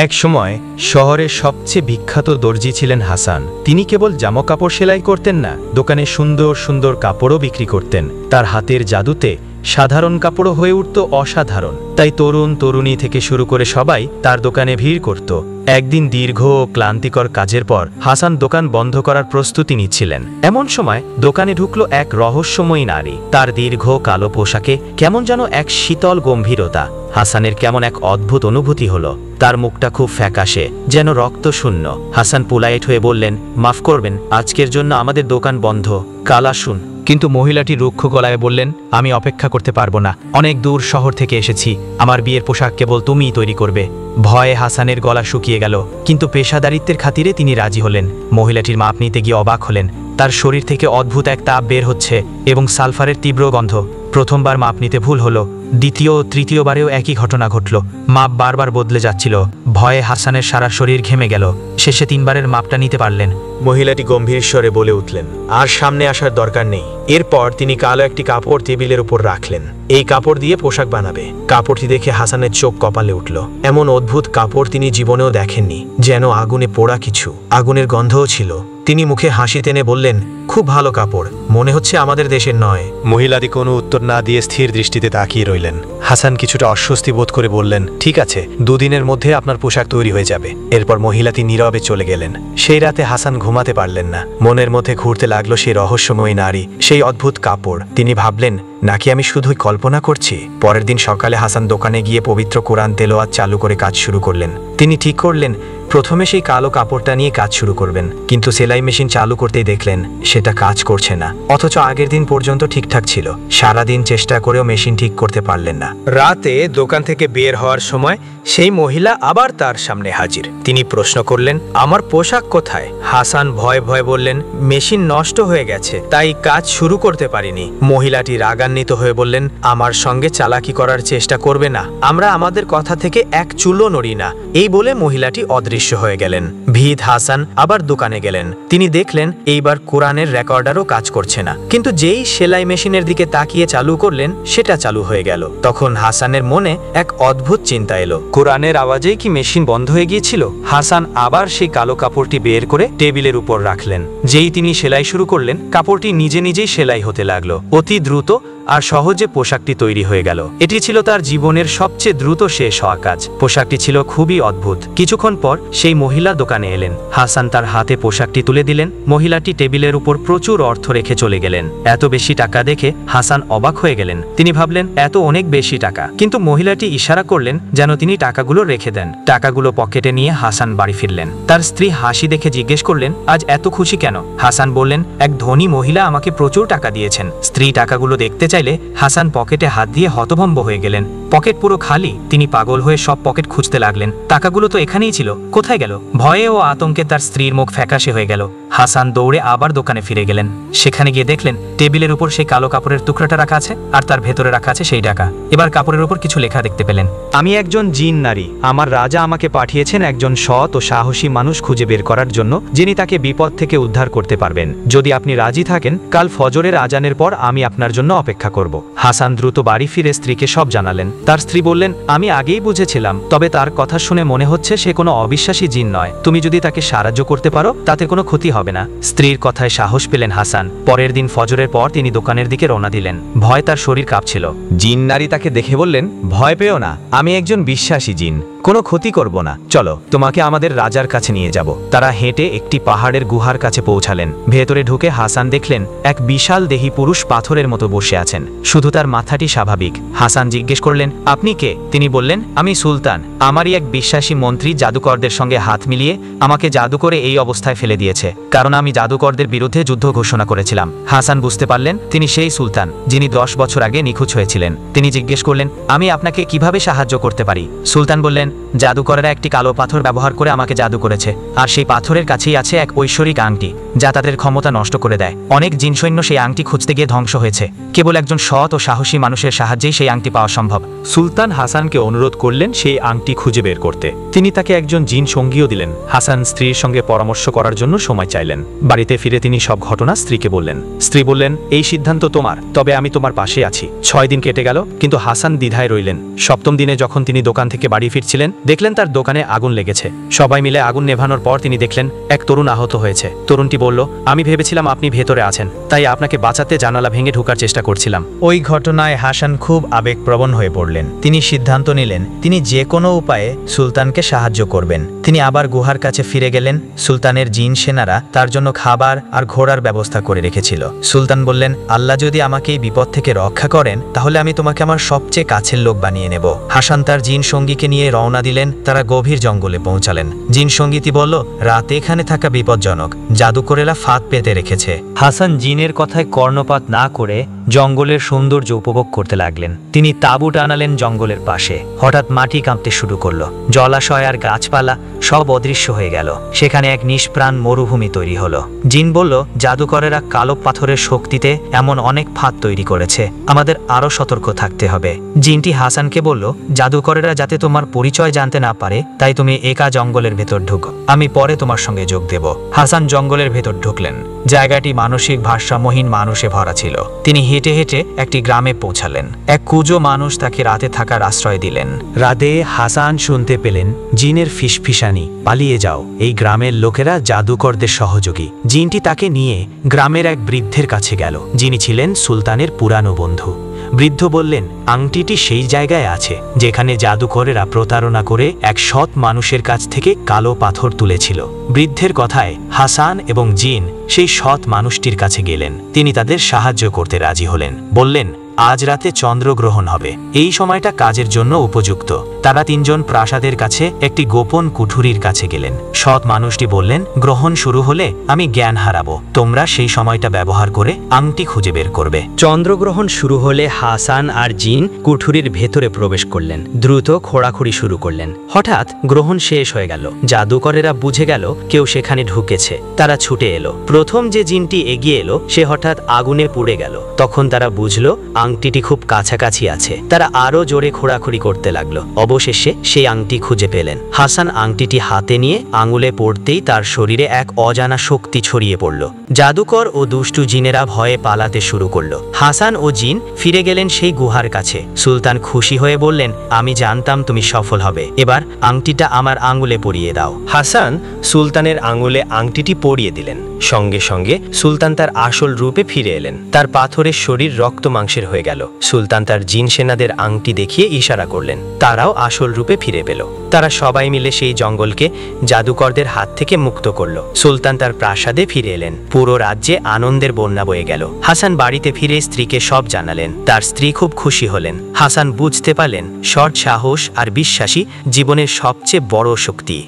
এক সময় শহরের সবচেয়ে বিখ্যাত দর্জি ছিলেন হাসান। তিনি কেবল জামাকাপড় সেলাই করতেন না, দোকানে সুন্দর সুন্দর কাপড়ও বিক্রি করতেন। তার হাতের জাদুতে সাধারণ কাপড়ও হয়ে উঠত অসাধারণ। তাই তরুণ তরুণী থেকে শুরু করে সবাই তার দোকানে ভিড় করত। একদিন দীর্ঘ ও ক্লান্তিকর কাজের পর হাসান দোকান বন্ধ করার প্রস্তুতি নিচ্ছিলেন। এমন সময় দোকানে ঢুকলো এক রহস্যময়ী নারী। তার দীর্ঘ কালো পোশাকে কেমন যেন এক শীতল গম্ভীরতা। হাসানের কেমন এক অদ্ভুত অনুভূতি হলো। তার মুখটা খুব ফ্যাকাশে, যেন রক্তশূন্য। হাসান পোলাইট হয়ে বললেন, মাফ করবেন, আজকের জন্য আমাদের দোকান বন্ধ, কাল আসুন। কিন্তু মহিলাটি রুক্ষ গলায় বললেন, আমি অপেক্ষা করতে পারবো না, অনেক দূর শহর থেকে এসেছি, আমার বিয়ের পোশাক কেবল তুমিই তৈরি করবে। ভয়ে হাসানের গলা শুকিয়ে গেল, কিন্তু পেশাদারিত্বের খাতিরে তিনি রাজি হলেন। মহিলাটির মাপ নিতে গিয়ে অবাক হলেন। তার শরীর থেকে অদ্ভুত এক তাপ বের হচ্ছে এবং সালফারের তীব্র গন্ধ। প্রথমবার মাপ নিতে ভুল হলো, দ্বিতীয় ও তৃতীয়বারেও একই ঘটনা ঘটল। মাপ বারবার বদলে যাচ্ছিল। ভয়ে হাসানের সারা শরীর ঘেমে গেল। শেষে 3 বারের মাপটা নিতে পারলেন। মহিলাটি গম্ভীর স্বরে বলে উঠলেন, আর সামনে আসার দরকার নেই। এরপর তিনি কালো একটি কাপড় টেবিলের উপর রাখলেন। এই কাপড় দিয়ে পোশাক বানাবে। কাপড়টি দেখে হাসানের চোখ কপালে উঠল। এমন অদ্ভুত কাপড় তিনি জীবনেও দেখেননি। যেন আগুনে পোড়া কিছু, আগুনের গন্ধও ছিল। তিনি মুখে হাসি টেনে বললেন, খুব ভালো কাপড়, মনে হচ্ছে আমাদের দেশের নয়। মহিলাটি কোনো উত্তর না দিয়ে স্থির দৃষ্টিতে তাকিয়ে রইলেন। হাসান কিছুটা অস্বস্তি বোধ করে বললেন, ঠিক আছে, 2 দিনের মধ্যে আপনার পোশাক তৈরি হয়ে যাবে। এরপর মহিলাটি নীরবে চলে গেলেন। সেই রাতে হাসান ঘুমাতে পারলেন না। মনের মধ্যে ঘুরতে লাগলো সেই রহস্যময়ী নারী, সেই অদ্ভুত কাপড়। তিনি ভাবলেন, নাকি আমি শুধুই কল্পনা করছি। পরের দিন সকালে হাসান দোকানে গিয়ে পবিত্র কোরআন তেলাওয়াত চালু করে কাজ শুরু করলেন। তিনি ঠিক করলেন প্রথমে সেই কালো কাপড়টা নিয়ে কাজ শুরু করবেন, কিন্তু সেলাই মেশিন চালু করতেই দেখলেন সেটা কাজ করছে না। অথচ আগের দিন পর্যন্ত ঠিকঠাক ছিল। সারাদিন চেষ্টা করেও মেশিন ঠিক করতে পারলেন না। রাতে দোকান থেকে বের হওয়ার সময় সেই মহিলা আবার তার সামনে হাজির। তিনি প্রশ্ন করলেন, আমার পোশাক কোথায়? হাসান ভয়ে ভয়ে বললেন, মেশিন নষ্ট হয়ে গেছে, তাই কাজ শুরু করতে পারিনি। মহিলাটি রাগান্বিত হয়ে বললেন, আমার সঙ্গে চালাকি করার চেষ্টা করবে না, আমরা আমাদের কথা থেকে এক চুলও নড়ি না। এই বলে মহিলাটি অদৃশ্য হয়ে গেলেন। ভীত হাসান আবার দোকানে গেলেন। তিনি দেখলেন এইবার কোরআনের রেকর্ডারও কাজ করছে না, কিন্তু যেই সেলাই মেশিনের দিকে তাকিয়ে চালু করলেন সেটা চালু হয়ে গেল। তখন হাসানের মনে এক অদ্ভুত চিন্তা এলো, কোরআনের আওয়াজেই কি মেশিন বন্ধ হয়ে গিয়েছিল? হাসান আবার সেই কালো কাপড়টি বের করে টেবিলের উপর রাখলেন। যেই তিনি সেলাই শুরু করলেন, কাপড়টি নিজে নিজেই সেলাই হতে লাগলো। অতি দ্রুত আর সহজে পোশাকটি তৈরি হয়ে গেল। এটি ছিল তার জীবনের সবচেয়ে দ্রুত শেষ হওয়া কাজ। পোশাকটি ছিল খুবই অদ্ভুত। কিছুক্ষণ পর সেই মহিলা দোকানে এলেন। হাসান তার হাতে পোশাকটি তুলে দিলেন। মহিলাটি টেবিলের উপর প্রচুর অর্থ রেখে চলে গেলেন। এত বেশি টাকা দেখে হাসান অবাক হয়ে গেলেন। তিনি ভাবলেন, এত অনেক বেশি টাকা। কিন্তু মহিলাটি ইশারা করলেন যেন তিনি টাকাগুলো রেখে দেন। টাকাগুলো পকেটে নিয়ে হাসান বাড়ি ফিরলেন। তার স্ত্রী হাসি দেখে জিজ্ঞেস করলেন, আজ এত খুশি কেন? হাসান বললেন, এক ধনী মহিলা আমাকে প্রচুর টাকা দিয়েছেন। স্ত্রী টাকাগুলো দেখতে চাইলে হাসান পকেটে হাত দিয়ে হতভম্ব হয়ে গেলেন। পকেট পুরো খালি। তিনি পাগল হয়ে সব পকেট খুঁজতে লাগলেন। টাকাগুলো তো এখানেই ছিল, কোথায় গেল? ভয়ে ও আতঙ্কে তার স্ত্রীর মুখ ফ্যাকাশে হয়ে গেল। হাসান দৌড়ে আবার দোকানে ফিরে গেলেন। সেখানে গিয়ে দেখলেন টেবিলের উপর সেই কালো কাপড়ের টুকরাটা রাখা আছে, আর তার ভেতরে রাখা আছে সেই টাকা। এবার কাপড়ের উপর কিছু লেখা দেখতে পেলেন, আমি একজন জিন নারী, আমার রাজা আমাকে পাঠিয়েছেন একজন সৎ ও সাহসী মানুষ খুঁজে বের করার জন্য, যিনি তাকে বিপদ থেকে উদ্ধার করতে পারবেন। যদি আপনি রাজি থাকেন, কাল ফজরের আজানের পর আমি আপনার জন্য অপেক্ষা করব। হাসান দ্রুত বাড়ি ফিরে স্ত্রীকে সব জানালেন। তার স্ত্রী বললেন, আমি আগেই বুঝেছিলাম, তবে তার কথা শুনে মনে হচ্ছে সে কোনো অবিশ্বাসী জিন নয়। তুমি যদি তাকে সাহায্য করতে পারো তাতে কোনো ক্ষতি হবে না। স্ত্রীর কথায় সাহস পেলেন হাসান। পরের দিন ফজরের পর তিনি দোকানের দিকে রওনা দিলেন। ভয় তার শরীর কাঁপছিল। জিন নারী তাকে দেখে বললেন, ভয় পেও না, আমি একজন বিশ্বাসী জিন, কোনো ক্ষতি করব না, চলো তোমাকে আমাদের রাজার কাছে নিয়ে যাব। তারা হেঁটে একটি পাহাড়ের গুহার কাছে পৌঁছালেন। ভেতরে ঢুকে হাসান দেখলেন এক বিশাল দেহী পুরুষ পাথরের মতো বসে আছেন, শুধু তার মাথাটি স্বাভাবিক। হাসান জিজ্ঞেস করলেন, আপনি কে? তিনি বললেন, আমি সুলতান। আমারই এক বিশ্বাসী মন্ত্রী জাদুকরদের সঙ্গে হাত মিলিয়ে আমাকে জাদু করে এই অবস্থায় ফেলে দিয়েছে, কারণ আমি জাদুকরদের বিরুদ্ধে যুদ্ধ ঘোষণা করেছিলাম। হাসান বুঝতে পারলেন তিনি সেই সুলতান যিনি 10 বছর আগে নিখোঁজ হয়েছিলেন। তিনি জিজ্ঞেস করলেন, আমি আপনাকে কিভাবে সাহায্য করতে পারি? সুলতান বললেন, জাদুকরেরা একটি কালো পাথর ব্যবহার করে আমাকে জাদু করেছে, আর সেই পাথরের কাছেই আছে এক ঐশ্বরিক আংটি, যা তাদের ক্ষমতা নষ্ট করে দেয়। অনেক জিন সৈন্য সেই আংটি খুঁজতে গিয়ে ধ্বংস হয়েছে। কেবল একজন সৎ ও সাহসী মানুষের সাহায্যেই সেই আংটি পাওয়া সম্ভব। সুলতান হাসানকে অনুরোধ করলেন সেই আংটি খুঁজে বের করতে। তিনি তাকে একজন জিন সঙ্গীও দিলেন। হাসান স্ত্রীর সঙ্গে পরামর্শ করার জন্য সময় চাইলেন। বাড়িতে ফিরে তিনি সব ঘটনা স্ত্রীকে বললেন। স্ত্রী বললেন, এই সিদ্ধান্ত তোমার, তবে আমি তোমার পাশে আছি। 6 দিন কেটে গেল, কিন্তু হাসান দ্বিধায় রইলেন। 7ম দিনে যখন তিনি দোকান থেকে বাড়ি ফিরছিলেন, এলেন, দেখলেন তার দোকানে আগুন লেগেছে। সবাই মিলে আগুন নেভানোর পর তিনি দেখলেন এক তরুণ আহত হয়েছে। তরুণটি বলল, আমি ভেবেছিলাম আপনি ভেতরে আছেন, তাই আপনাকে বাঁচাতে জানালা ভেঙে ঢোকার চেষ্টা করছিলাম। ওই ঘটনায় হাসান খুব আবেগপ্রবণ হয়ে পড়লেন। তিনি সিদ্ধান্ত নিলেন তিনি যে কোনো উপায়ে সুলতানকে সাহায্য করবেন। তিনি আবার গুহার কাছে ফিরে গেলেন। সুলতানের জিন সেনারা তার জন্য খাবার আর ঘোড়ার ব্যবস্থা করে রেখেছিল। সুলতান বললেন, আল্লাহ যদি আমাকে এই বিপদ থেকে রক্ষা করেন তাহলে আমি তোমাকে আমার সবচেয়ে কাছের লোক বানিয়ে নেব। হাসান তার জিন সঙ্গীকে নিয়ে রওনা দিলেন। তারা গভীর জঙ্গলে পৌঁছালেন। জিন সঙ্গীটি বলল, রাতে এখানে থাকা বিপজ্জনক, জাদুকরেরা ফাঁদ পেতে রেখেছে। হাসান জিনের কথায় কর্ণপাত না করে জঙ্গলের সৌন্দর্য উপভোগ করতে লাগলেন। তিনি তাঁবু টানালেন জঙ্গলের পাশে। হঠাৎ মাটি কাঁপতে শুরু করলো। জলাশয় আর গাছপালা সব অদৃশ্য হয়ে গেল। সেখানে এক নিষ্প্রাণ মরুভূমি তৈরি হলো। জিন বলল, জাদুকরেরা কালো পাথরের শক্তিতে এমন অনেক ফাঁদ তৈরি করেছে, আমাদের আরো সতর্ক থাকতে হবে। জিনটি হাসানকে বলল, জাদুকরেরা যাতে তোমার পরিচয় জানতে না পারে তাই তুমি একা জঙ্গলের ভেতর ঢুকো, আমি পরে তোমার সঙ্গে যোগ দেব। হাসান জঙ্গলের ভেতর ঢুকলেন। জায়গাটি মানসিক ভারসাম্যহীন মানুষে ভরা ছিল। তিনি হেঁটে হেঁটে একটি গ্রামে পৌঁছালেন। এক কুজো মানুষ তাকে রাতে থাকার আশ্রয় দিলেন। রাতে হাসান শুনতে পেলেন জিনের ফিসফিসানি, পালিয়ে যাও, এই গ্রামের লোকেরা জাদুকরদের সহযোগী। জিনটি তাকে নিয়ে গ্রামের এক বৃদ্ধের কাছে গেল, যিনি ছিলেন সুলতানের পুরানো বন্ধু। বৃদ্ধ বললেন, আংটিটি সেই জায়গায় আছে যেখানে জাদুকরেরা প্রতারণা করে এক সৎ মানুষের কাছ থেকে কালো পাথর তুলেছিল। বৃদ্ধের কথায় হাসান এবং জিন সেই সৎ মানুষটির কাছে গেলেন। তিনি তাদের সাহায্য করতে রাজি হলেন। বললেন, আজ রাতে চন্দ্রগ্রহণ হবে, এই সময়টা কাজের জন্য উপযুক্ত। তারা তিনজন প্রাসাদের কাছে একটি গোপন কুঠুরির কাছে গেলেন। সৎ মানুষটি বললেন, গ্রহণ শুরু হলে আমি জ্ঞান হারাবো, তোমরা সেই সময়টা ব্যবহার করে আংটি খুঁজে বের করবে। চন্দ্রগ্রহণ শুরু হলে হাসান আর জিন কুঠুরির ভেতরে প্রবেশ করলেন। দ্রুত খোঁড়াখুড়ি শুরু করলেন। হঠাৎ গ্রহণ শেষ হয়ে গেল। জাদুকরেরা বুঝে গেল কেউ সেখানে ঢুকেছে। তারা ছুটে এলো। প্রথম যে জিনটি এগিয়ে এলো সে হঠাৎ আগুনে পুড়ে গেল। তখন তারা বুঝলো আংটিটি খুব কাছাকাছি আছে। তারা আরো জোরে খোঁড়াখুড়ি করতে লাগলো। অবশেষে সেই আংটি খুঁজে পেলেন। হাসান আংটিটি হাতে নিয়ে আঙুলে পড়তেই তার শরীরে এক অজানা শক্তি ছড়িয়ে পড়ল। জাদুকর ও দুষ্টু জিনেরা ভয়ে পালাতে শুরু করলো। হাসান ও জিন ফিরে গেলেন সেই গুহার কাছে। সুলতান খুশি হয়ে বললেন, আমি জানতাম তুমি সফল হবে, এবার আংটিটা আমার আঙুলে পরিয়ে দাও। হাসান সুলতানের আঙুলে আংটিটি পরিয়ে দিলেন। সঙ্গে সঙ্গে সুলতান তার আসল রূপে ফিরে এলেন। তার পাথরের শরীর রক্ত মাংসের হয়ে গেল। সুলতান তার জিন সেনাদের আংটি দেখিয়ে ইশারা করলেন। তারাও আসল রূপে ফিরে পেল। তারা সবাই মিলে সেই জঙ্গলকে জাদুকরদের হাত থেকে মুক্ত করল। সুলতান তার প্রাসাদে ফিরে এলেন। পুরো রাজ্যে আনন্দের বন্যা বয়ে গেল। হাসান বাড়িতে ফিরে স্ত্রীকে সব জানালেন। তার স্ত্রী খুব খুশি হলেন। হাসান বুঝতে পারলেন সৎ সাহস আর বিশ্বাসী জীবনের সবচেয়ে বড় শক্তি।